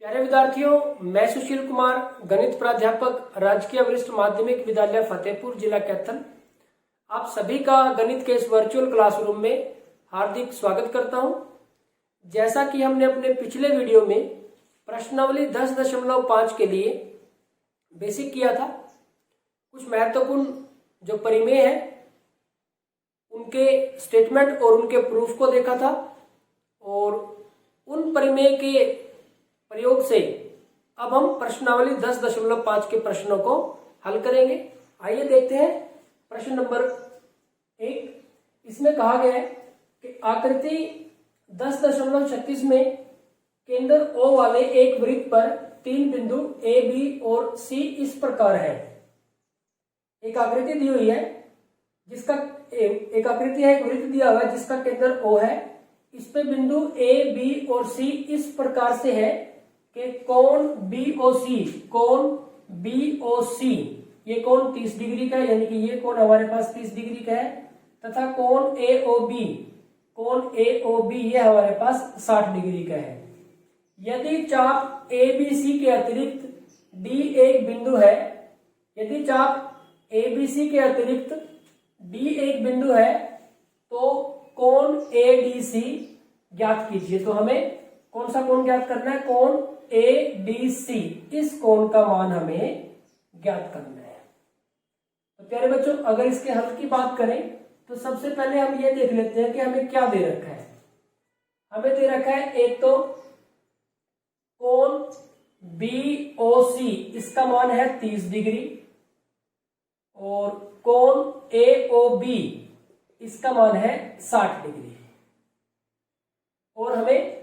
प्यारे विद्यार्थियों, मैं सुशील कुमार, गणित प्राध्यापक, राजकीय वरिष्ठ माध्यमिक विद्यालय फतेहपुर, जिला कैथल, आप सभी का गणित के इस वर्चुअल क्लासरूम में हार्दिक स्वागत करता हूं। जैसा कि हमने अपने पिछले वीडियो में प्रश्नावली 10.5 के लिए बेसिक किया था, कुछ महत्वपूर्ण जो परिमेय है उनके स्टेटमेंट और उनके प्रूफ को देखा था और उन परिमेय के प्रयोग से अब हम प्रश्नावली 10.5 के प्रश्नों को हल करेंगे। आइए देखते हैं प्रश्न नंबर 1। इसमें कहा गया है कि आकृति 10.36 में केंद्र O वाले एक वृत्त पर 3 बिंदु A, B और C इस प्रकार है। एक आकृति दी हुई है जिसका एक आकृति है, एक वृत्त दिया हुआ है जिसका केंद्र O है। इस पे बिंदु A, B और C इस प्रकार से है कि कोण BOC ये कोण 30 डिग्री का है, यानी कि ये कोण हमारे पास 30 डिग्री का है, तथा कोण AOB ये हमारे पास 60 डिग्री का है। यदि चाप ABC के अतिरिक्त D एक बिंदु है, यदि चाप ABC के अतिरिक्त D एक बिंदु है तो कोण ADC ज्ञात कीजिए। तो हमें कौन सा कोण ज्ञात करना है? कोण ADC, इस कोण का मान हमें ज्ञात करना है। तो प्यारे बच्चों, अगर इसके हल की बात करें तो सबसे पहले हम ये देख लेते हैं कि हमें क्या दे रखा है। हमें दे रखा है एक तो कोण BOC, इसका मान है 30 डिग्री, और कोण AOB इसका मान है 60 डिग्री, और हमें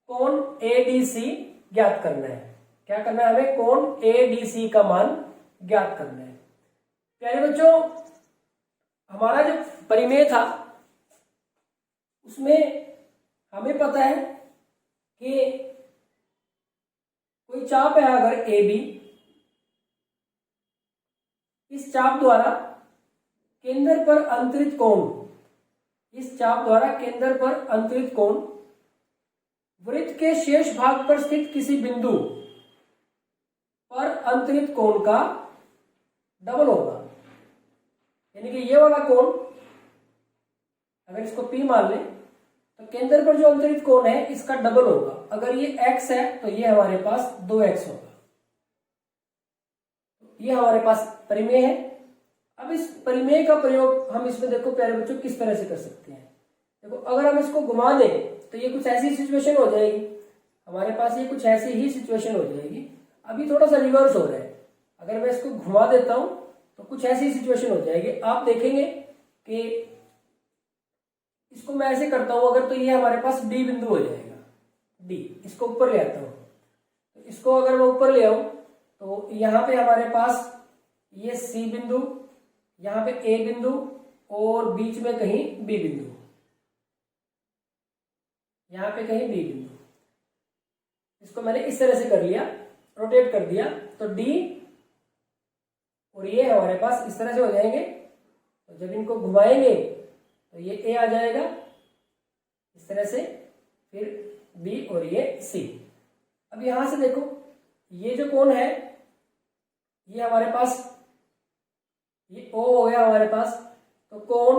कोण ADC ज्ञात करना है। क्या करना है? हमें कोण ADC का मान ज्ञात करना है। प्यारे बच्चों, हमारा जो परिमेय था उसमें हमें पता है कि कोई चाप है अगर AB, इस चाप द्वारा केंद्र पर अंतरित कोण, इस चाप द्वारा केंद्र पर अंतरित कोण वृत्त के शेष भाग पर स्थित किसी बिंदु पर अंतरित कोण का डबल होगा। यानी कि ये वाला कोण अगर इसको P मान लें तो केंद्र पर जो अंतरित कोण है इसका डबल होगा। अगर ये x है तो ये हमारे पास 2x होगा। ये हमारे पास परिमेय है। अब इस परिमेय का प्रयोग हम इसमें देखो प्यारे बच्चों किस तरह से कर सकते हैं। देखो, अगर हम इसको घुमा दें तो ये कुछ ऐसी सिचुएशन हो जाएगी, हमारे पास ये कुछ ऐसी ही सिचुएशन हो जाएगी। अभी थोड़ा सा रिवर्स हो रहा है। अगर मैं इसको घुमा देता हूं तो कुछ ऐसी सिचुएशन हो जाएगी। आप देखेंगे कि इसको मैं ऐसे करता हूं अगर, तो ये हमारे पास D बिंदु हो जाएगा। D, इसको ऊपर ले आता हूं, तो इसको अगर मैं ऊपर ले आऊं तो यहां पे हमारे पास ये C बिंदु, यहां पे A बिंदु और बीच में कहीं B बिंदु, यहां पे कहीं B बिंदु। इसको मैंने इस तरह से कर लिया, रोटेट कर दिया, तो D और ये हमारे पास इस तरह से हो जाएंगे। तो जब इनको घुमाएंगे तो ये A आ जाएगा इस तरह से, फिर B और ये C। अब यहां से देखो, ये जो कोण है ये हमारे पास, ये O हो गया हमारे पास, तो कोण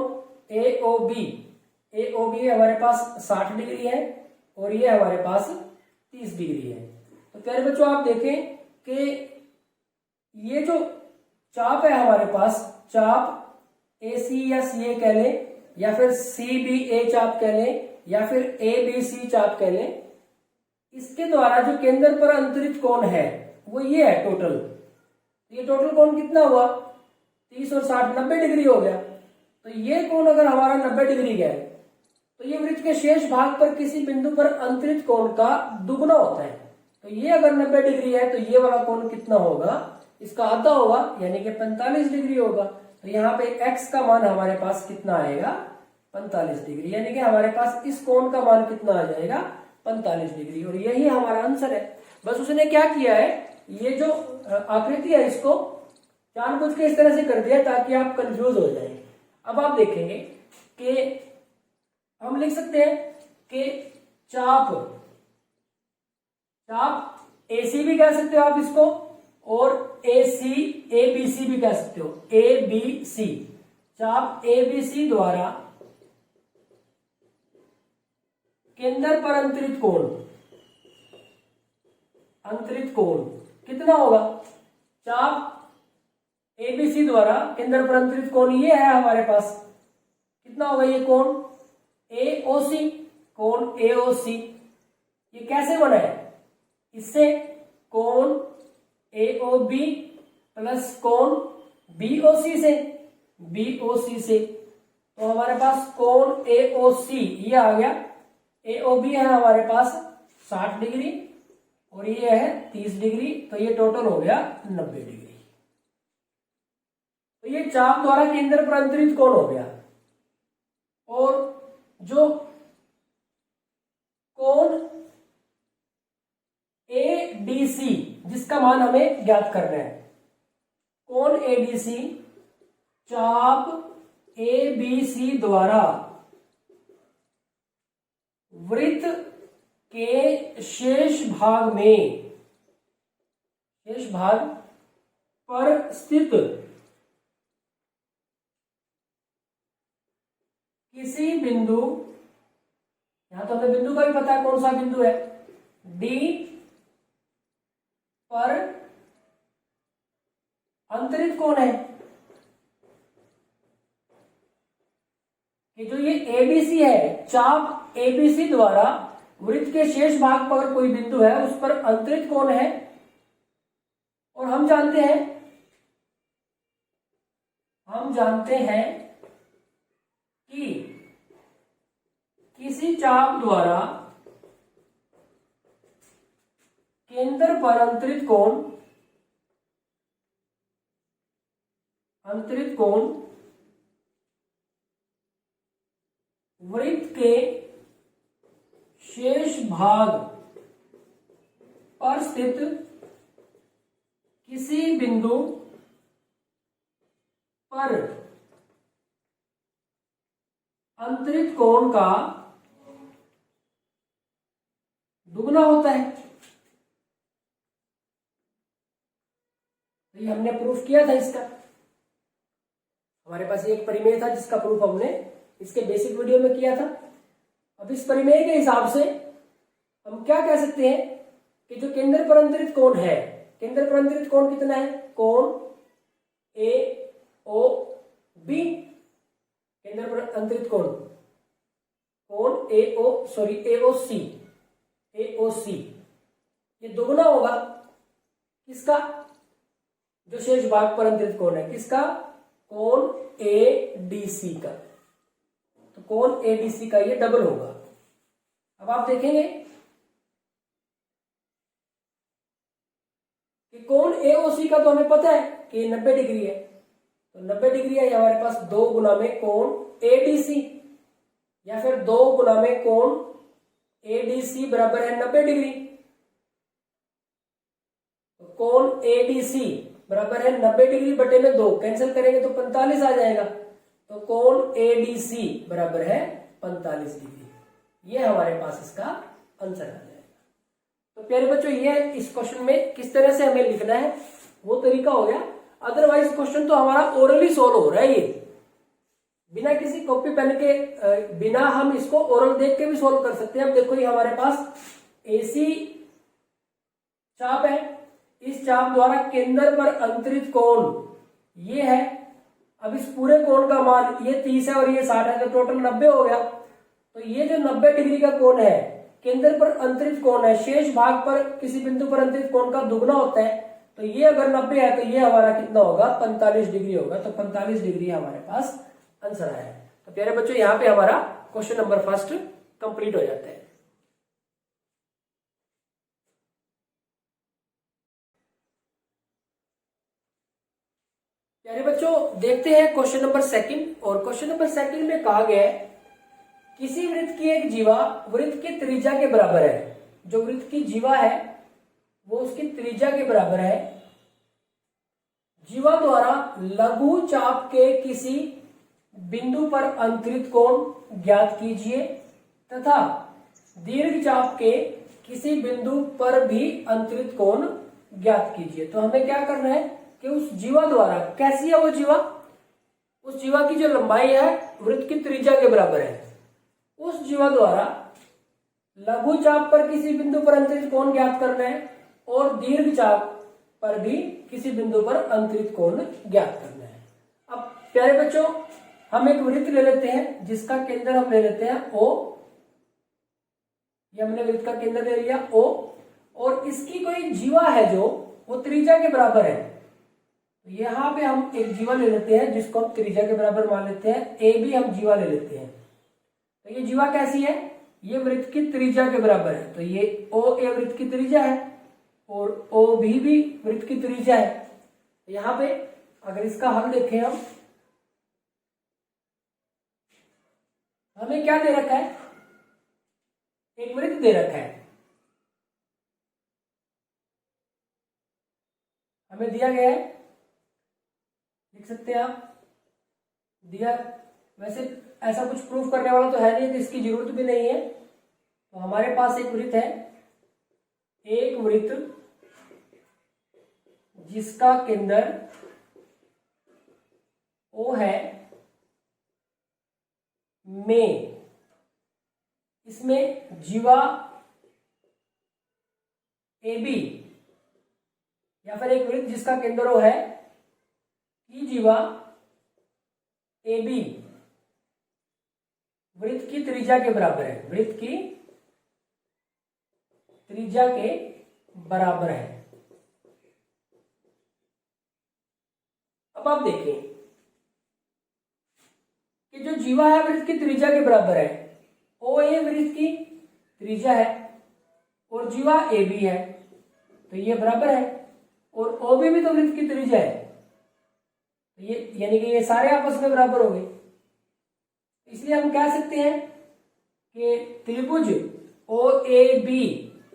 AOB हमारे पास 60 डिग्री है और ये हमारे पास 30 डिग्री है। तो प्यारे बच्चों, आप देखें कि ये जो चाप है हमारे पास, चाप AC या CA कह लें, या फिर CBA चाप कह लें, या फिर ABC चाप कह लें, इसके द्वारा जो केंद्र पर अंतरित कोण है वो ये है टोटल। ये टोटल कोण कितना हुआ? 30 और 60, 90 डिग्री हो गया। तो ये कोण अगर हमारा 90 डिग्री का है तो ये वृत्त के शेष भाग पर किसी बिंदु पर अंतरित कोण का दुगना होता है। तो ये अगर 90 डिग्री है तो ये वाला कोण कितना होगा? इसका आधा होगा, यानी कि 45 डिग्री होगा। तो यहाँ पे x का मान हमारे पास कितना आएगा? 45 डिग्री, यानी कि हमारे पास इस कोण का मान कितना आ जाएगा? 45 डिग्री। और यही हमारा आंसर है। बस उसने क्या किया है, ये जो आकृति है इसको जानबूझ के इस तरह से कर दिया ताकि आप कंफ्यूज हो जाए। अब आप देखेंगे कि हम लिख सकते हैं कि चाप चाप AC भी कह सकते हो आप इसको, और ABC भी कह सकते हो, ABC। चाप ABC द्वारा केंद्र पर अंतरित कोण कितना होगा? चाप ABC द्वारा केंद्र पर अंतरित कोण ये है हमारे पास, कितना होगा ये कोण? AOC, कोण AOC। ये कैसे बना है? इससे कोण AOB प्लस कोण BOC से। तो हमारे पास कोण AOC ये आ गया, AOB है हमारे पास 60 डिग्री और ये है 30 डिग्री, तो ये टोटल हो गया 90 डिग्री। तो ये चाप द्वारा केंद्र पर अंतरित कोण हो गया। और जो कोण ADC जिसका मान हमें ज्ञात करना है, कोण ADC चाप ABC द्वारा वृत्त के शेष भाग पर स्थित किसी बिंदु, यहां तो हमें बिंदु का भी पता है कौन सा बिंदु है, D पर अंतरित कोण है। कि जो ये ABC है, चाप ABC द्वारा वृत्त के शेष भाग पर कोई बिंदु है, उस पर अंतरित कोण है। और हम जानते हैं कि किसी चाप द्वारा केंद्र पर अंतरित कोण वृत्त के शेष भाग पर स्थित किसी बिंदु पर अंतरित कोण का दुगना होता है। तो ये हमने प्रूफ किया था इसका, हमारे पास एक परिमेय था जिसका प्रूफ हमने इसके बेसिक वीडियो में किया था। अब इस परिमेय के हिसाब से हम क्या कह सकते हैं कि जो केंद्र पर अंतरित कोण है, केंद्र पर अंतरित कोण कितना है? कोण AOB, केंद्र पर अंतरित कोण AOC, ये दोगुना होगा किसका? जो शेष भाग पर अंतरित कोण है, किसका? कोण ADC का। तो कोण ADC का ये डबल होगा। अब आप देखेंगे कि कोण AOC का तो हमें पता है कि 90 डिग्री है, तो 90 डिग्री है हमारे पास 2 गुना में कोण ADC, या फिर 2 गुना में कोण ADC बराबर है 90 डिग्री। तो कोण ADC बराबर है 90 डिग्री बटे में 2, कैंसिल करेंगे तो 45 आ जाएगा। तो कोण ADC बराबर है 45 डिग्री। ये हमारे पास इसका आंसर आ जाएगा। तो प्यारे बच्चों, ये इस क्वेश्चन में किस तरह से हमें लिखना है वो तरीका हो गया। अदरवाइज क्वेश्चन तो हमारा ओरली सोल्व हो रहा है, ये बिना किसी कॉपी पेन के, बिना हम इसको ओरल देख के भी सोल्व कर सकते हैं। अब देखो ये हमारे पास AC चाप है, इस चाप द्वारा केंद्र पर अंतरित कोण ये है। अब इस पूरे कोण का मान ये 30 है और ये 60 है, तो टोटल 90 हो गया। तो ये जो 90 डिग्री का कोण है, केंद्र पर अंतरित कोण है, शेष भाग पर किसी बिंदु पर अंतरित कोण का दुगना होता है। तो ये अगर 90 है तो ये हमारा कितना होगा? 45 डिग्री होगा। तो 45 डिग्री हमारे पास आंसर आया है। तो प्यारे बच्चों, यहाँ पे हमारा क्वेश्चन नंबर फर्स्ट कंप्लीट हो जाता है। प्यारे बच्चों, देखते हैं क्वेश्चन नंबर सेकंड। और क्वेश्चन नंबर सेकंड में कहा गया है किसी वृत्त की एक जीवा वृत्त की त्रिज्या के बराबर है। जो वृत्त की जीवा है वो उसकी त्रिज्या के बराबर है। जीवा द्वारा लघु चाप के किसी बिंदु पर अंतरित कोण ज्ञात कीजिए तथा दीर्घ चाप के किसी बिंदु पर भी अंतरित कोण ज्ञात कीजिए। तो हमें क्या करना है कि उस जीवा द्वारा, कैसी है वो जीवा, उस जीवा की जो लंबाई है वृत्त की त्रिज्या के बराबर है, उस जीवा द्वारा लघु चाप पर किसी बिंदु पर अंतरित कोण ज्ञात करना है और दीर्घ चाप पर भी किसी बिंदु पर अंतरित कोण ज्ञात करना है। अब प्यारे बच्चों, हम एक वृत्त ले लेते हैं जिसका केंद्र हम ले लेते हैं O, ये हमने वृत्त का केंद्र ले लिया O, और इसकी कोई जीवा है जो वो त्रिज्या के बराबर है। तो यहाँ पे हम एक जीवा ले लेते हैं जिसको हम त्रिज्या के बराबर मान लेते हैं, ए भी हम जीवा ले लेते हैं। तो ये जीवा कैसी है, ये वृत्त की त्रिज्या के बराबर है। तो ये ओ ए वृत्त की त्रिज्या है और ओ भी वृत्त की त्रिज्या है। तो यहाँ पे अगर इसका हल देखें हम, हमें क्या दे रखा है, एक वृत्त दे रखा है, हमें दिया गया है, लिख सकते हैं आप, दिया। वैसे ऐसा कुछ प्रूफ करने वाला तो है नहीं, तो इसकी जरूरत भी नहीं है। तो हमारे पास एक वृत्त है, एक वृत्त जिसका केंद्र O है में, इसमें जीवा AB, या फिर एक वृत्त जिसका केंद्र O है की जीवा AB वृत्त की त्रिज्या के बराबर है, वृत्त की त्रिज्या के बराबर है। अब आप देखें कि जो जीवा है वृत्त की त्रिज्या के बराबर है, ओ ए वृत्त की त्रिज्या है और जीवा ए बी है, तो ये बराबर है, और ओ बी भी तो वृत्त की त्रिज्या है, तो ये यानी कि ये सारे आपस में बराबर हो गए। इसलिए हम कह सकते हैं कि त्रिभुज ओ ए बी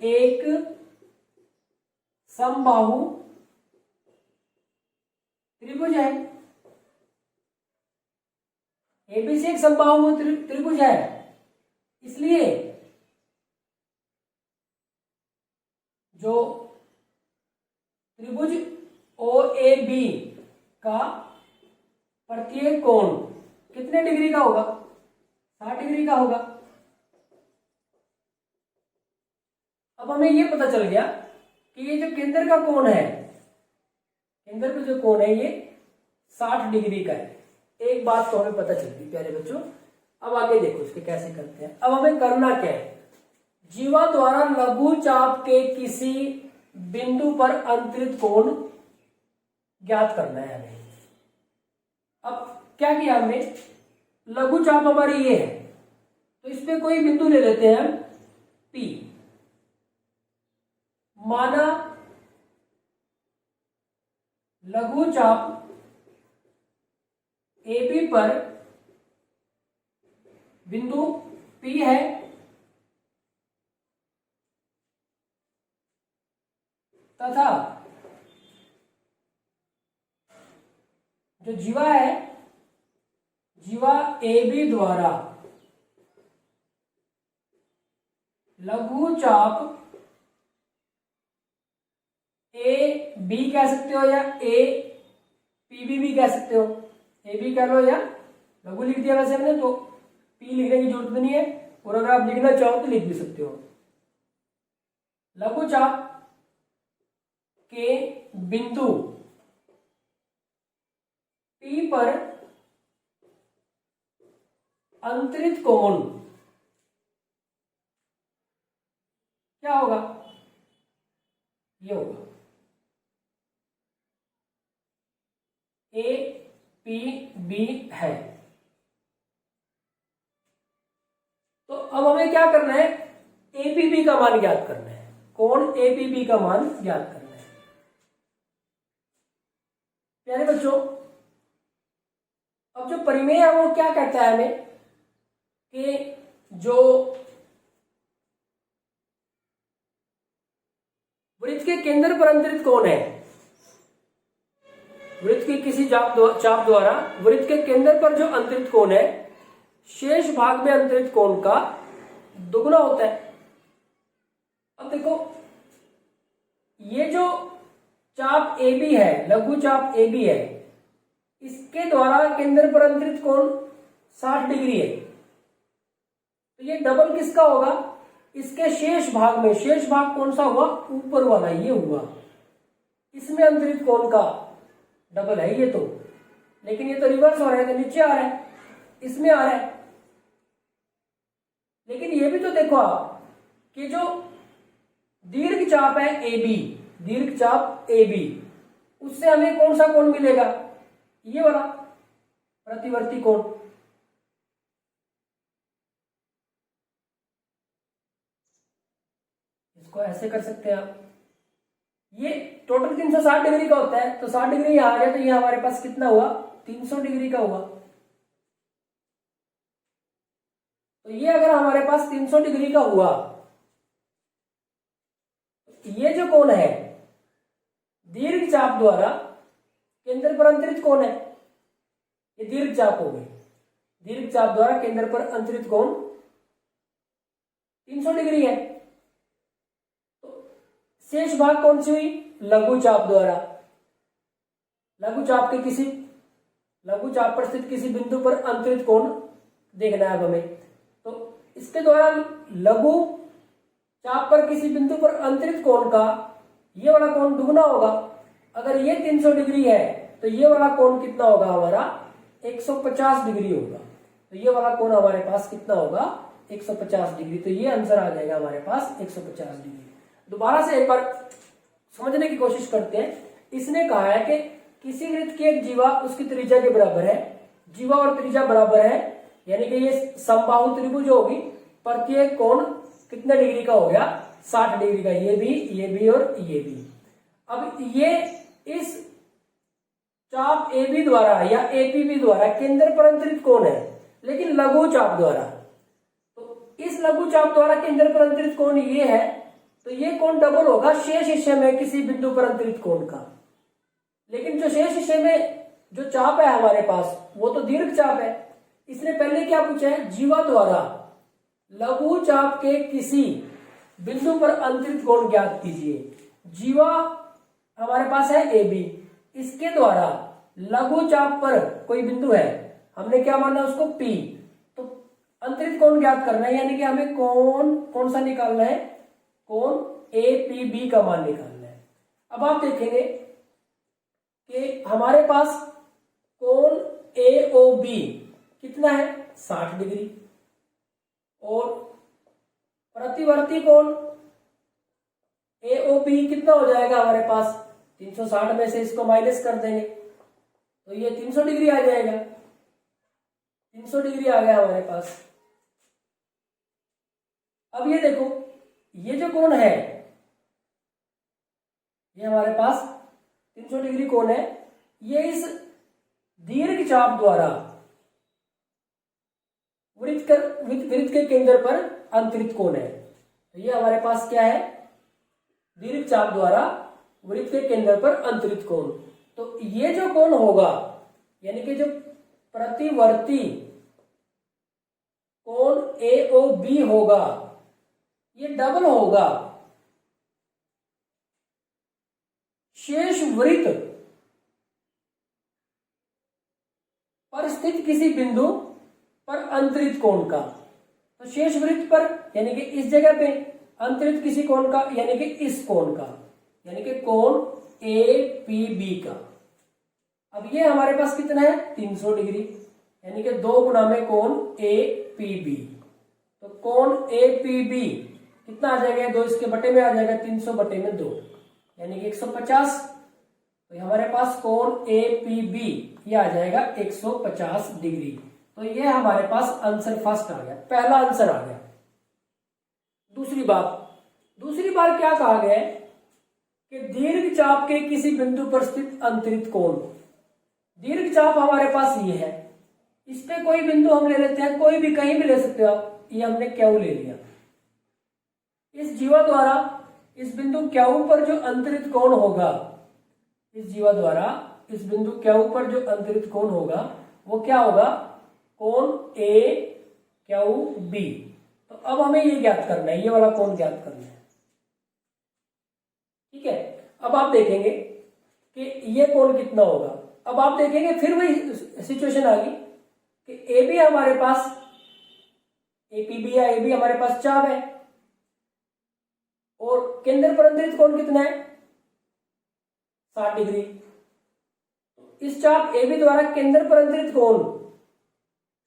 एक समबाहु त्रिभुज है। एबीसी एक समबाहु त्रिभुज है, इसलिए जो त्रिभुज ओ ए बी का प्रत्येक कोण कितने डिग्री का होगा, 60 डिग्री का होगा। अब हमें यह पता चल गया कि ये जो केंद्र का कोण है, केंद्र पे जो कोण है ये 60 डिग्री का है। एक बात तो हमें पता चल गई प्यारे बच्चों। अब आगे देखो इसके कैसे करते हैं। अब हमें करना क्या है, जीवा द्वारा लघु चाप के किसी बिंदु पर अंतरित कोण ज्ञात करना है हमें। अब क्या किया हमने, लघु चाप हमारी ये है, तो इस पे कोई बिंदु ले लेते हैं हम P। माना लघु चाप AB पर बिंदु P है, तथा जो जीवा है, जीवा AB द्वारा लघु चाप AB कह सकते हो या APB भी कह सकते हो, AB कह लो या लघु लिख दिया वैसे हमने, तो P लिखने की जरूरत नहीं है, और अगर आप लिखना चाहो तो लिख भी सकते हो। लघु चाप के बिंदु P पर अंतरित कोण क्या होगा, ये होगा APB है। तो अब हमें क्या करना है, APB का मान ज्ञात करना है, कोण APB का मान ज्ञात करना है। प्यारे बच्चों, अब जो परिमेय है वो क्या कहता है हमें कि जो वृत्त के केंद्र पर अंतरित कोण है, वृत्त की किसी चाप द्वारा वृत्त के केंद्र पर जो अंतरित कोण है, शेष भाग में अंतरित कोण का दुगुना होता है। अब देखो ये जो चाप ए बी है, लघु चाप ए बी है, इसके द्वारा केंद्र पर अंतरित कोण 60 डिग्री है। तो ये डबल किसका होगा? इसके शेष भाग में, शेष भाग कौन सा हुआ? ऊपर वाला ये हुआ, इसमें अंतरित कोण का डबल है ये तो, लेकिन ये तो रिवर्स हो रहा है, तो नीचे आ रहा है, इसमें आ रहा है। लेकिन ये भी तो देखो आप कि जो दीर्घ चाप है ए बी, दीर्घ चाप ए बी, उससे हमें कौन सा कोण मिलेगा? ये वाला प्रतिवर्ती कोण। इसको ऐसे कर सकते हैं आप, ये टोटल 360 डिग्री का होता है, तो 60 डिग्री यहां आ गया, तो ये हमारे पास कितना हुआ? 300 डिग्री का हुआ। तो ये अगर हमारे पास 300 डिग्री का हुआ, ये जो कोण है दीर्घ चाप द्वारा केंद्र पर अंतरित कोण है, ये दीर्घ चाप हो गई, दीर्घ चाप द्वारा केंद्र पर अंतरित कोण 300 डिग्री है। तो शेष भाग कौन सी हुई? लघु चाप द्वारा, लघु चाप के किसी, लघु चाप पर स्थित किसी बिंदु पर अंतरित कोण देखना है अब हमें। तो इसके द्वारा लघु चाप पर किसी बिंदु पर अंतरित कोण का ये वाला कोण दुगना होगा। अगर ये 300 डिग्री है तो ये वाला कोण कितना होगा हमारा? 150 डिग्री होगा। तो ये वाला कोण हमारे पास कितना होगा? 150 डिग्री। तो ये आंसर आ जाएगा हमारे पास 150 डिग्री। दोबारा से एक बार समझने की कोशिश करते हैं। इसने कहा है कि किसी वृत्त की एक जीवा उसकी त्रिज्या के बराबर है, जीवा और त्रिज्या बराबर है, यानी कि ये समबाहु त्रिभुज होगी, प्रत्येक कोण कितने डिग्री का हो गया? 60 डिग्री का, ये भी और ये भी। अब ये इस चाप ए बी द्वारा या एपीबी द्वारा केंद्र पर अंतरित कोण है, लेकिन लघु चाप द्वारा। तो इस लघु चाप द्वारा केंद्र पर अंतरित कोण ये है, तो ये कोण डबल होगा शेष हिस्से में किसी बिंदु पर अंतरित कोण का। लेकिन जो शेष हिस्से में जो चाप है हमारे पास वो तो दीर्घ चाप है। इसने पहले क्या पूछा है? जीवा द्वारा लघु चाप के किसी बिंदु पर अंतरित कोण ज्ञात कीजिए। जीवा हमारे पास है ए बी, इसके द्वारा लघु चाप पर कोई बिंदु है, हमने क्या माना उसको पी, तो अंतरित कोण ज्ञात करना है, यानी कि हमें कोण कौन सा निकालना है? कोण ए पी बी का मान निकालना है। अब आप देखेंगे कि हमारे पास कोण ए ओ बी कितना है? 60 डिग्री, और प्रतिवर्ती कोण ए ओ बी कितना हो जाएगा हमारे पास? 360 में से इसको माइनस कर देंगे तो ये 300 डिग्री आ जाएगा। 300 डिग्री आ गया हमारे पास। अब ये देखो, ये जो कोण है ये हमारे पास 300 डिग्री कोण है, ये इस दीर्घ चाप द्वारा वृत्त के केंद्र पर अंतरित कोण है। तो ये हमारे पास क्या है? दीर्घ चाप द्वारा वृत्त के केंद्र पर अंतरित कोण। तो ये जो कोण होगा, यानी कि जो प्रतिवर्ती कोण ए ओ बी होगा, ये डबल होगा शेष वृत्त पर स्थित किसी बिंदु पर अंतरित कोण का। तो शेष वृत्त पर यानी कि इस जगह पे अंतरित किसी कोण का, यानी कि इस कोण का, यानी कि कोण ए पी बी का। अब ये हमारे पास कितना है? 300 डिग्री, यानी कि 2 गुना में कोण ए पी बी। तो कोण ए पी बी कितना आ जाएगा? 2 इसके बटे में आ जाएगा, 300 बटे में 2, यानी कि 150। तो हमारे पास कोण ए पी बी ये आ जाएगा 150 डिग्री। तो ये हमारे पास आंसर फर्स्ट आ गया, पहला आंसर आ गया। दूसरी बार क्या कहा गया है कि दीर्घ चाप के किसी बिंदु पर स्थित अंतरित कोण। दीर्घ चाप हमारे पास ये है, इस पे कोई बिंदु हम ले लेते हैं, कोई भी कहीं भी ले सकते हो आप। ये हमने क्यू ले लिया। इस जीवा द्वारा इस बिंदु क्यू पर जो अंतरित कोण होगा, इस जीवा द्वारा इस बिंदु क्यू पर जो अंतरित कोण होगा वो क्या होगा? कोण ए क्यू बी। तो अब हमें ये ज्ञात करना है, ये वाला कोण ज्ञात करना है। देखेंगे कि ये कोण कितना होगा। अब आप देखेंगे फिर वही सिचुएशन आ गई कि ए बी हमारे पास, एपीबी या ए बी हमारे पास चाप है और केंद्र पर अंतरित कोण कितना है 60 डिग्री। इस चाप ए बी द्वारा केंद्र पर अंतरित कोण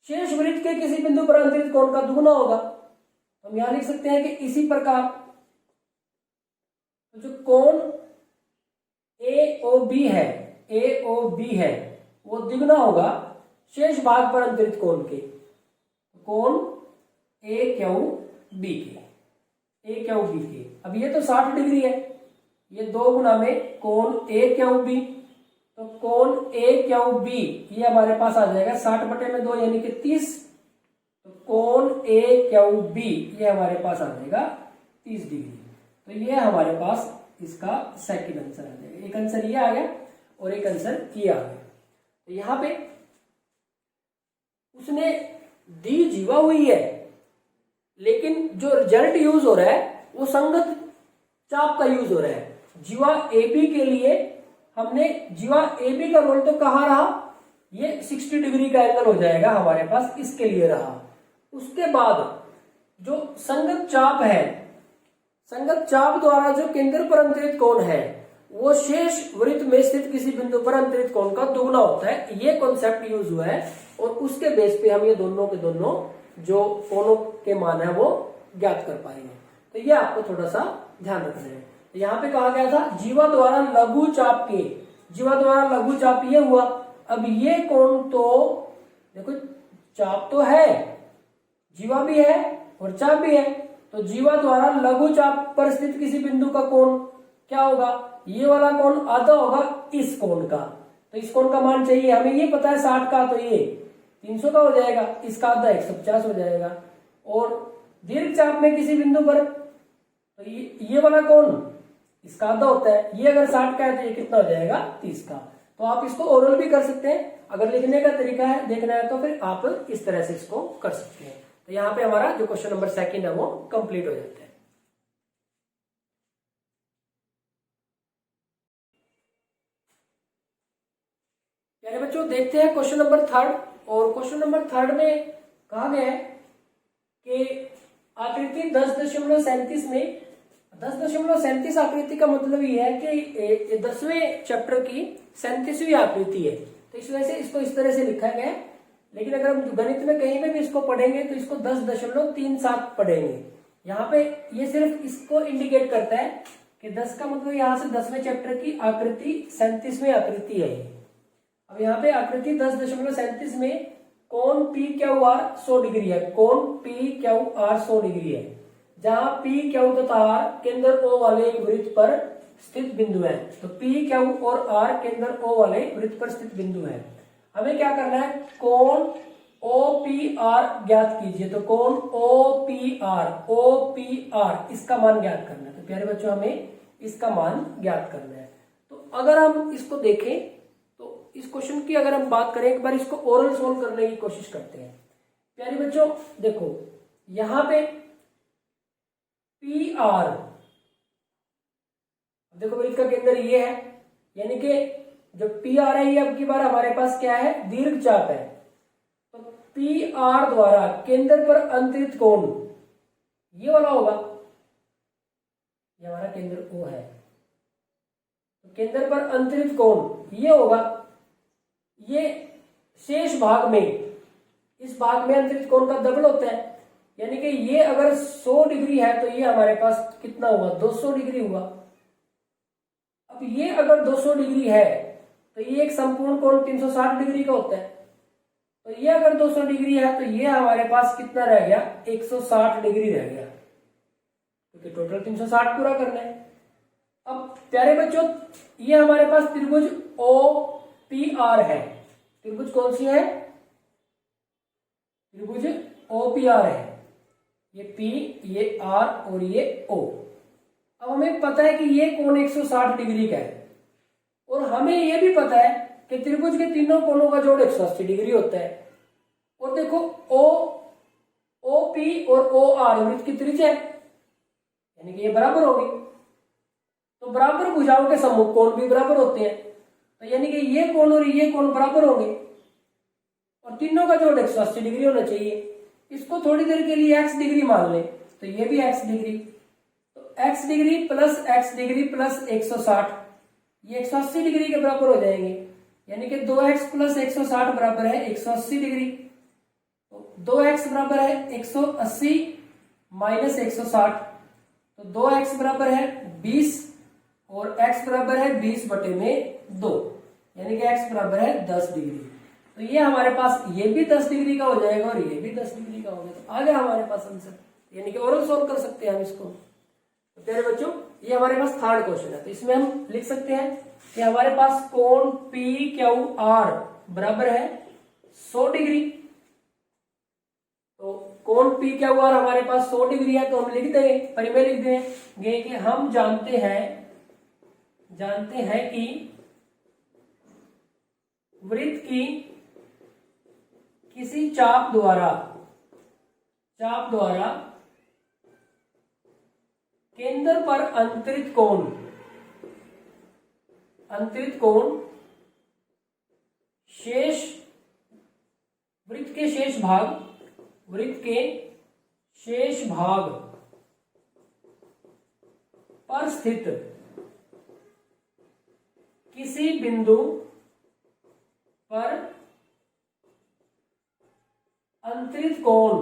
शेष वृत्त के किसी बिंदु पर अंतरित कोण का दुगुना होगा। हम यहां लिख सकते हैं कि इसी प्रकार जो कोण ए ओ बी है वो द्विगुना होगा शेष भाग पर अंतरित कोण के, कोण ए क्यू बी के। अब ये तो 60 डिग्री है, ये 2 गुना में कोण ए क्यू बी, तो कोण ए क्यू बी ये हमारे पास आ जाएगा 60/2 यानी कि 30। तो कोण ए क्यू बी ये हमारे पास आ जाएगा 30 डिग्री। तो ये हमारे पास इसका सेकंड आंसर आ जाएगा। एक आंसर ये आ गया और एक आंसर ये आ गया। तो यहां पे उसने दी जीवा हुई है, लेकिन जो रिजल्ट यूज हो रहा है वो संगत चाप का यूज हो रहा है। जीवा ए बी के लिए हमने जीवा ए बी का रोल तो कहाँ रहा, ये 60 डिग्री का एंगल हो जाएगा हमारे पास, इसके लिए रहा। उसके बाद जो संगत चाप है, संगत चाप द्वारा जो केंद्र पर अंतरित कोण है वो शेष वृत्त में स्थित किसी बिंदु पर अंतरित कोण का दुगुना होता है। ये कॉन्सेप्ट यूज हुआ है और उसके बेस पे हम ये दोनों के दोनों जो कोणों के मान है वो ज्ञात कर पाएंगे। तो ये आपको थोड़ा सा ध्यान रखना है। तो यहाँ पे कहा गया था जीवा द्वारा लघु चाप के, जीवा द्वारा लघु चाप ये हुआ। अब ये कोण तो देखो चाप तो है, जीवा भी है और चाप भी है, तो जीवा द्वारा लघु चाप पर स्थित किसी बिंदु का कोण क्या होगा, ये वाला कोण आधा होगा इस कोण का। तो इस कोण का मान चाहिए, हमें ये पता है 60 का, तो ये 300 का हो जाएगा, इसका आधा 150 हो जाएगा। और दीर्घ चाप में किसी बिंदु पर तो ये वाला कोण इसका आधा होता है, ये अगर 60 का है तो ये कितना हो जाएगा 30 का। तो आप इसको ओरल भी कर सकते हैं, अगर लिखने का तरीका है देखना है तो फिर आप इस तरह से इसको कर सकते हैं। तो यहाँ पे हमारा जो क्वेश्चन नंबर 2 है वो कंप्लीट हो जाता है। प्यारे बच्चों देखते हैं क्वेश्चन नंबर 3। और क्वेश्चन नंबर 3 में कहा गया है कि आकृति 10.37 में 10.37 आकृति का मतलब ये है कि 10वें चैप्टर की 37वीं आकृति है। तो इस वजह से इसको इस तरह से लिखा गया है। लेकिन अगर हम गणित में कहीं पे भी इसको पढ़ेंगे तो इसको 10.37 पढ़ेंगे। यहाँ पे ये सिर्फ इसको इंडिकेट करता है कि 10 का मतलब यहाँ से 10वें चैप्टर की आकृति 37वीं आकृति है। अब यहाँ पे आकृति 10.37 में कोण पी क्यू आर 100 डिग्री है, कोण पी क्यू आर 100 डिग्री है, जहां पी क्यू तथा आर केंद्र ओ वाले एक वृत्त पर स्थित बिंदु है। तो पी क्यू और आर केंद्र ओ वाले वृत्त पर स्थित बिंदु है। हमें क्या करना है, कोण ओ पी आर ज्ञात कीजिए। तो कोण ओ पी आर इसका मान ज्ञात करना है। तो प्यारे बच्चों हमें इसका मान ज्ञात करना है। तो अगर हम इसको देखें तो इस क्वेश्चन की अगर हम बात करें, एक बार इसको ओरल सोल्व करने की कोशिश करते हैं। प्यारे बच्चों देखो यहां पे पी आर, देखो वृत्त का केंद्र ये है, यानी कि जो पी आर है ये अब की बार हमारे पास क्या है, दीर्घ चाप है। तो पी आर द्वारा केंद्र पर अंतरित कोण ये वाला होगा, ये हमारा केंद्र ओ है। तो केंद्र पर अंतरित कोण ये होगा, ये शेष भाग में इस भाग में अंतरित कोण का डबल होता है, यानी कि ये अगर 100 डिग्री है तो ये हमारे पास कितना हुआ, 200 डिग्री हुआ। अब ये अगर 200 डिग्री है तो ये एक संपूर्ण कोण 360 डिग्री का होता है। तो ये अगर 200 डिग्री है तो ये हमारे पास कितना रह गया, 160 डिग्री रह गया, क्योंकि टोटल 360 पूरा करना है। अब प्यारे बच्चों ये हमारे पास त्रिभुज ओ पी आर है। त्रिभुज कौन सी है, त्रिभुज ओ पी आर है। ये P, ये R और ये O। अब हमें पता है कि ये कोण 160 डिग्री का है और हमें ये भी पता है कि त्रिभुज के तीनों कोणों का जोड़ 180 डिग्री होता है। और देखो OP और OR वृत्त की त्रिज्या है, यानी कि ये बराबर होगी। तो बराबर भुजाओं के सम्मुख कोण भी बराबर होते हैं, तो यानी कि ये कोण और ये कोण बराबर होंगे और तीनों का जोड़ 180 डिग्री होना चाहिए। इसको थोड़ी देर के लिए x डिग्री मान लें, तो ये भी x डिग्री, तो x degree plus x degree plus 160, ये 180 डिग्री के बराबर हो जाएंगे, यानी कि 2x प्लस 160 बराबर है 180 डिग्री। तो 2x बराबर है 180 माइनस 160, तो 2x बराबर है 20 और x बराबर है 20 बटे में 2, यानी कि x बराबर है 10 डिग्री। तो ये हमारे पास ये भी 10 डिग्री का हो जाएगा और ये भी 10 डिग्री का हो गया, तो आ गया हमारे पास आंसर, यानी कि ओरल सोल्व कर सकते हैं हम इसको। तो प्यारे बच्चों, ये हमारे पास थर्ड क्वेश्चन है, तो इसमें हम लिख सकते हैं कि हमारे पास कोण पी क्यू आर बराबर है 100 डिग्री। तो कोण पी क्यू आर हमारे पास 100 डिग्री है, तो हम लिख देंगे, परिमेय लिख देंगे कि हम जानते हैं कि वृत्त की किसी चाप द्वारा केंद्र पर अंतरित कोण शेष वृत्त के शेष भाग पर स्थित किसी बिंदु पर अंतरित कोण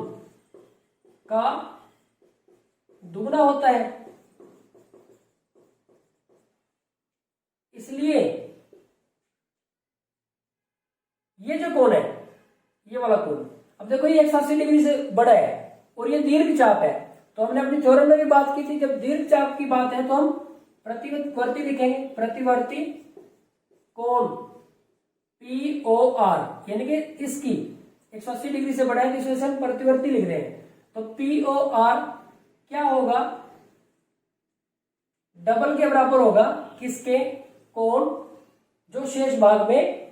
का दुगना होता है। इसलिए ये जो कोण है, ये वाला कोण, अब देखो ये 180 डिग्री से बड़ा है और ये दीर्घ चाप है, तो हमने अपनी थ्योरम में भी बात की थी, जब दीर्घ चाप की बात है तो हम प्रतिवर्ती लिखेंगे, प्रतिवर्ती कोण POR, यानी कि इसकी 180 डिग्री से बड़ा है तो इस वजह से हम प्रतिवर्ती लिख रहे हैं। तो POR क्या होगा, डबल के बराबर होगा किसके, कोण जो शेष भाग में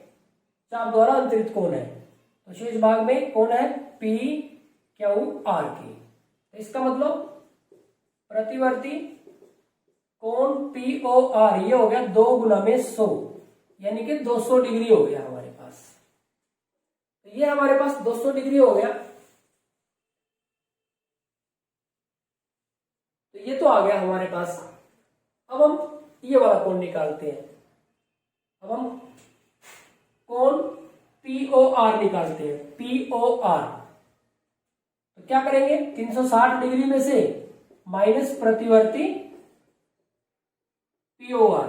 चाप द्वारा अंतरित कोण है, तो शेष भाग में कौन है PQR की, तो इसका मतलब प्रतिवर्ती कोण POR ये हो गया 2 गुना में 100, यानी कि 200 डिग्री हो गया हमारे पास। तो ये हमारे पास 200 डिग्री हो गया, तो ये तो आ गया हमारे पास। अब हम ये वाला कोण निकालते हैं, अब हम कोण POR निकालते हैं, POR तो क्या करेंगे, 360 डिग्री में से माइनस प्रतिवर्ती POR,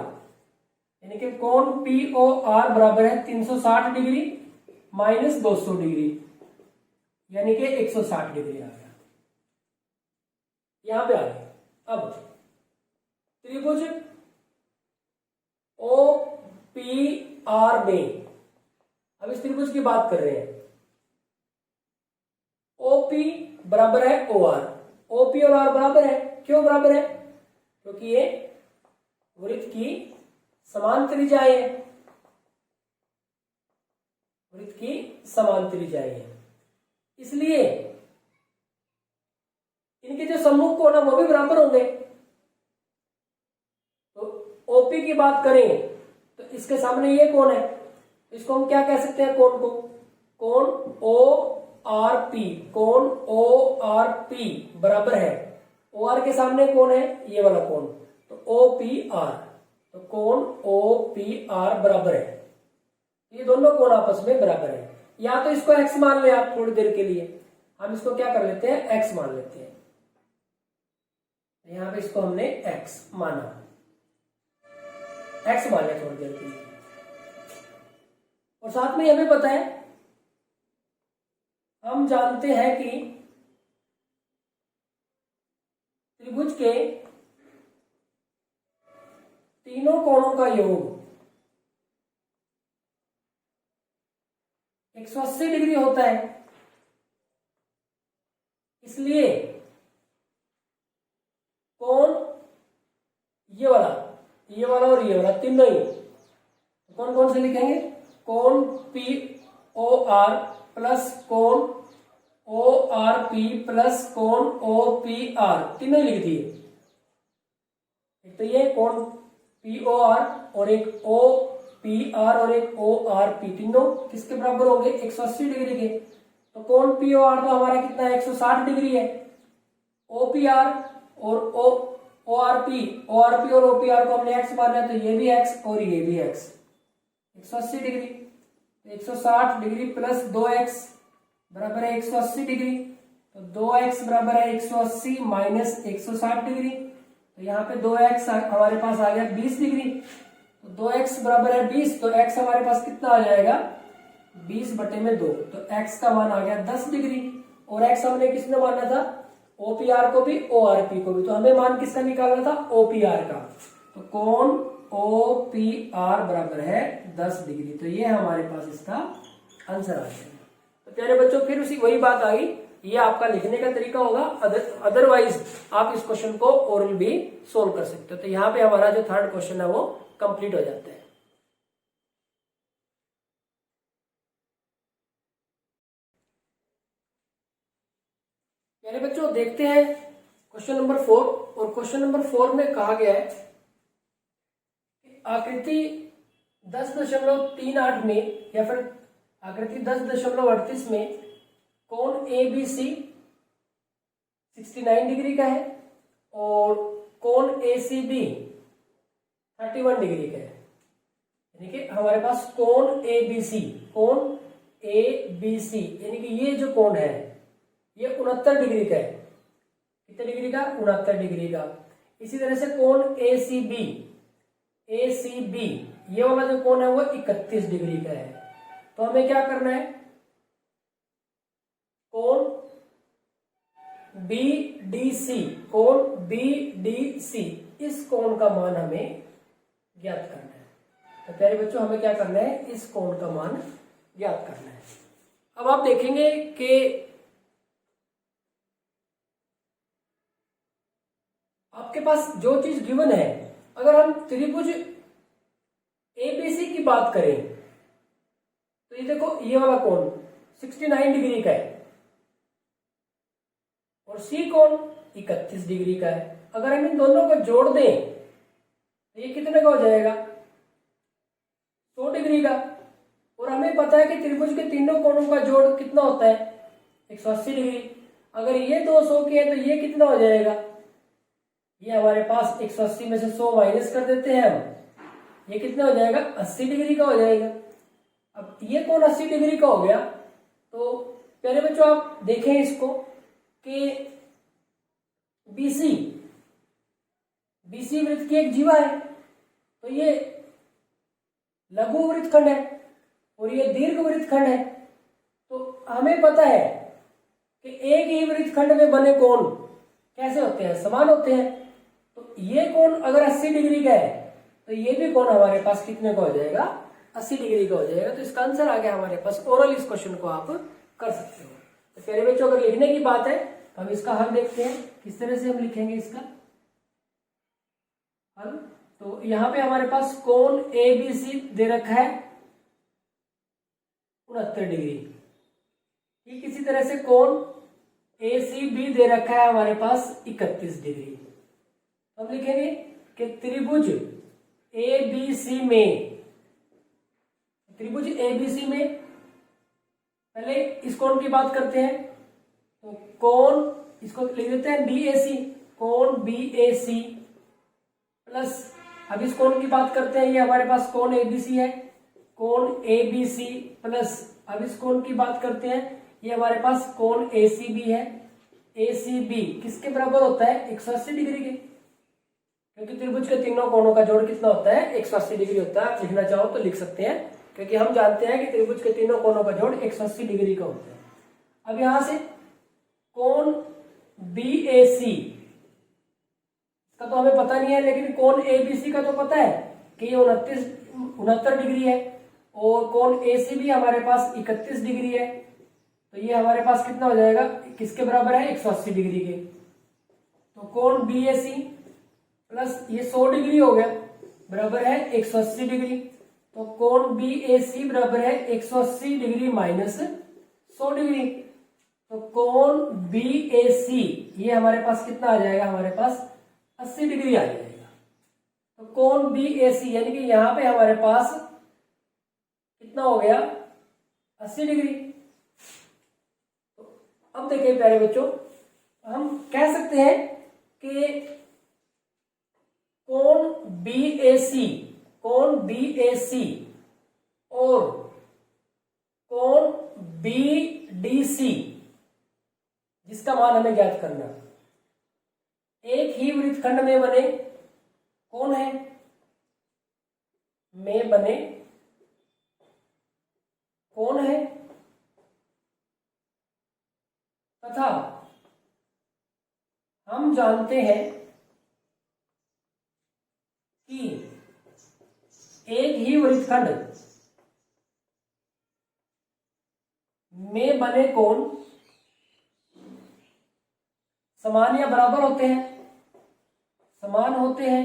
यानी कि कोण POR बराबर है 360 डिग्री माइनस 200 डिग्री, यानी कि 160 डिग्री आ गया, यहां पे आ गया। अब त्रिभुज OPR में, अब इस त्रिभुज की बात कर रहे हैं, OP बराबर है OR, OP और R बराबर है, क्यों बराबर है, क्योंकि ये वृत्त की समान त्रिज्याएं है, वृत्त की समान त्रिज्याएं है, इसलिए इनके जो सम्मुख कोण है वो भी बराबर होंगे। तो OP की बात करें तो इसके सामने ये कोण है, इसको हम क्या कह सकते हैं, कोण को, कोण ORP, कोण ORP बराबर है, OR के सामने कौन है, ये वाला कोण, तो OPR, तो कोण OPR बराबर है, ये दोनों कोण आपस में बराबर है। या तो इसको x मान ले आप थोड़ी देर के लिए, हम इसको क्या कर लेते हैं, x मान लेते हैं, यहां पे इसको हमने x माना, x मान लिया थोड़ी देर के लिए, और साथ में हमें पता है, हम जानते हैं कि त्रिभुज के तीनों कोणों का योग 180 डिग्री होता है, इसलिए कोण ये वाला और ये वाला तीनों ही कौन कौन से लिखेंगे, कोण POR प्लस कोण ORP प्लस कोण OPR, तीनों ही लिख दिए। एक तो ये कोण POR और एक OPR और एक ORP, तीनों किसके बराबर होंगे? 180 डिग्री के। तो कोण POR तो हमारा कितना है? 160 डिग्री है। OPR और ORP और OPR को हमने x माना है, तो ये भी x और ये भी x, 180 degree. 160 degree plus 2x बराबर है 180 डिग्री। तो 2x बराबर है 180 माइनस 160 डिग्री। तो यहाँ पे 2x हमारे पास आ गया 20 डिग्री। तो 2x बराबर है 20, तो x हमारे पास कितना आ जाएगा? 20/2। तो x का मान आ गया 10 डिग्री। और x हमने किसने माना था? OPR को भी ORP को भी। तो हमें मान किसका निकालना था? OPR का। तो कोण OPR बराबर है 10 डिग्री। तो ये हमारे पास इसका आंसर आ गया। तो प्यारे बच्चों, फिर उसी वही बात आ गई, ये आपका लिखने का तरीका होगा। अदरवाइज आप इस क्वेश्चन को ओरल भी सोल्व कर सकते हो। तो यहाँ पे हमारा जो थर्ड क्वेश्चन है वो कंप्लीट हो जाता है। प्यारे बच्चों, देखते हैं क्वेश्चन नंबर 4। और क्वेश्चन नंबर 4 में कहा गया है कि आकृति 10.38 में या फिर आकृति 10.38 में कोण ABC 69 डिग्री का है और कोण ACB 31 डिग्री का है। यानी कि हमारे पास कोण ABC यानी कि ये जो कोण है ये 69 डिग्री का है। कितने डिग्री का? 69 डिग्री का। इसी तरह से कोण ACB ये वाला जो कोण है वो 31 डिग्री का है। तो हमें क्या करना है? कोण BDC इस कोण का मान हमें ज्ञात करना है। तो प्यारे बच्चों, हमें क्या करना है? इस कोण का मान ज्ञात करना है। अब आप देखेंगे कि आपके पास जो चीज गिवन है, अगर हम त्रिभुज ABC की बात करें तो ये देखो, ये वाला कोण 69 डिग्री का है और C कोण 31 डिग्री का है। अगर हम इन दोनों को जोड़ दें तो ये कितने का हो जाएगा? 100 डिग्री का। और हमें पता है कि त्रिभुज के तीनों कोणों का जोड़ कितना होता है? 180 डिग्री। अगर ये 200 के है तो ये कितना हो जाएगा? ये हमारे पास 180 में से 100 माइनस कर देते हैं हम, ये कितना हो जाएगा? 80 डिग्री का हो जाएगा। अब ये कोण 80 डिग्री का हो गया। तो प्यारे बच्चों, आप देखें इसको कि BC वृत्त की एक जीवा है, तो ये लघु वृत्तखंड है और ये दीर्घ वृत्तखंड है। तो हमें पता है कि एक ही वृत्तखंड में बने कोण कैसे होते हैं? समान होते हैं। तो ये कोण अगर 80 डिग्री का है तो ये भी कोण हमारे पास कितने का हो जाएगा? 80 डिग्री का हो जाएगा। तो इसका आंसर आ गया हमारे पास। ओरल इस क्वेश्चन को आप कर सकते हो। तो प्यारे बच्चों, अगर लिखने की बात है तो हम इसका हल देखते हैं, किस तरह से हम लिखेंगे इसका हल। तो यहाँ पे हमारे पास कोण ABC दे रखा है 69 डिग्री। ठीक इसी तरह से कोण ACB दे रखा है हमारे पास 31 डिग्री। हम लिखेंगे कि त्रिभुज ABC में पहले इस कोण की बात करते हैं। तो कोण इसको लिख देते हैं BAC, कोण BAC प्लस, अब इस कोण की बात करते हैं, ये हमारे पास कोण ABC है, कोण ABC प्लस, अब इस कोण की बात करते हैं, ये हमारे पास कोण ACB है। ACB किसके बराबर होता है? 180 डिग्री के, क्योंकि त्रिभुज के तीनों कोणों का जोड़ कितना होता है? 180 डिग्री होता है। आप लिखना चाहो तो लिख सकते हैं, क्योंकि हम जानते हैं कि त्रिभुज के तीनों कोणों का जोड़ 180 डिग्री का होता है। अब यहां से कोण BAC का तो हमें पता नहीं है, लेकिन कोण ABC का तो पता है कि ये 69 डिग्री है और कोण ACB हमारे पास 31 डिग्री है। तो ये हमारे पास कितना हो जाएगा? किसके बराबर है? 180 डिग्री के। तो कोण BAC प्लस ये 100 डिग्री हो गया, बराबर है 180 डिग्री। तो कोण BAC बराबर है 180 डिग्री माइनस 100 डिग्री। तो कोण BAC ये हमारे पास कितना आ जाएगा? हमारे पास 80 डिग्री आ जाएगा। तो कोण बी ए सी यानी कि यहां पे हमारे पास कितना हो गया 80 डिग्री। तो अब देखिए प्यारे बच्चों, हम कह सकते हैं कि कोण बी ए सी और कोण बी डी सी जिसका मान हमें ज्ञात करना, एक ही वृत्तखंड में बने कौन है, में बने कौन है तथा हम जानते हैं कि एक ही वृत्तखंड में बने कोण समान या बराबर होते हैं, समान होते हैं।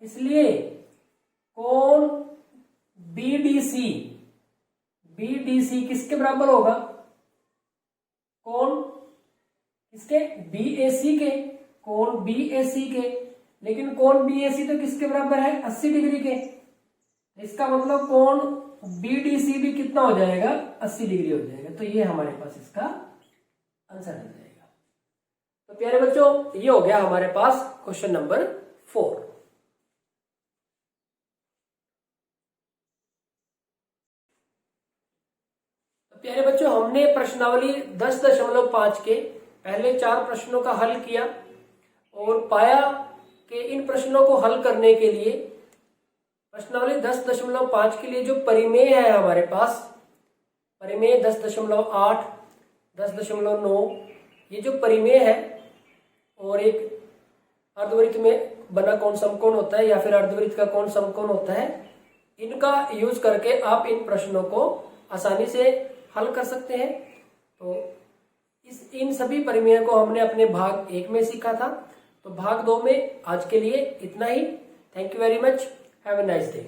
इसलिए कोण बीडीसी किसके बराबर होगा, कोण किसके, बीएसी के, कोण बीएसी के। लेकिन कोण बीएसी तो किसके बराबर है, 80 डिग्री के। इसका मतलब कोण बीडीसी भी कितना हो जाएगा, 80 डिग्री हो जाएगा। तो ये हमारे पास इसका आंसर आ जाएगा। तो प्यारे बच्चों, ये हो गया हमारे पास क्वेश्चन नंबर 4। तो प्यारे बच्चों, हमने प्रश्नावली 10.5 के पहले 4 प्रश्नों का हल किया और पाया कि इन प्रश्नों को हल करने के लिए प्रश्नावली 10.5 के लिए जो परिमेय है हमारे पास, परिमेय 10.8, 10.9, ये जो परिमेय है और एक अर्धवृत्त में बना कोण समकोण होता है या फिर अर्धवृत्त का कोण समकोण होता है, इनका यूज करके आप इन प्रश्नों को आसानी से हल कर सकते हैं। तो इन सभी परिमेयों को हमने अपने भाग 1 में सीखा था। तो भाग 2 में आज के लिए इतना ही। Thank you very much. Have a nice day.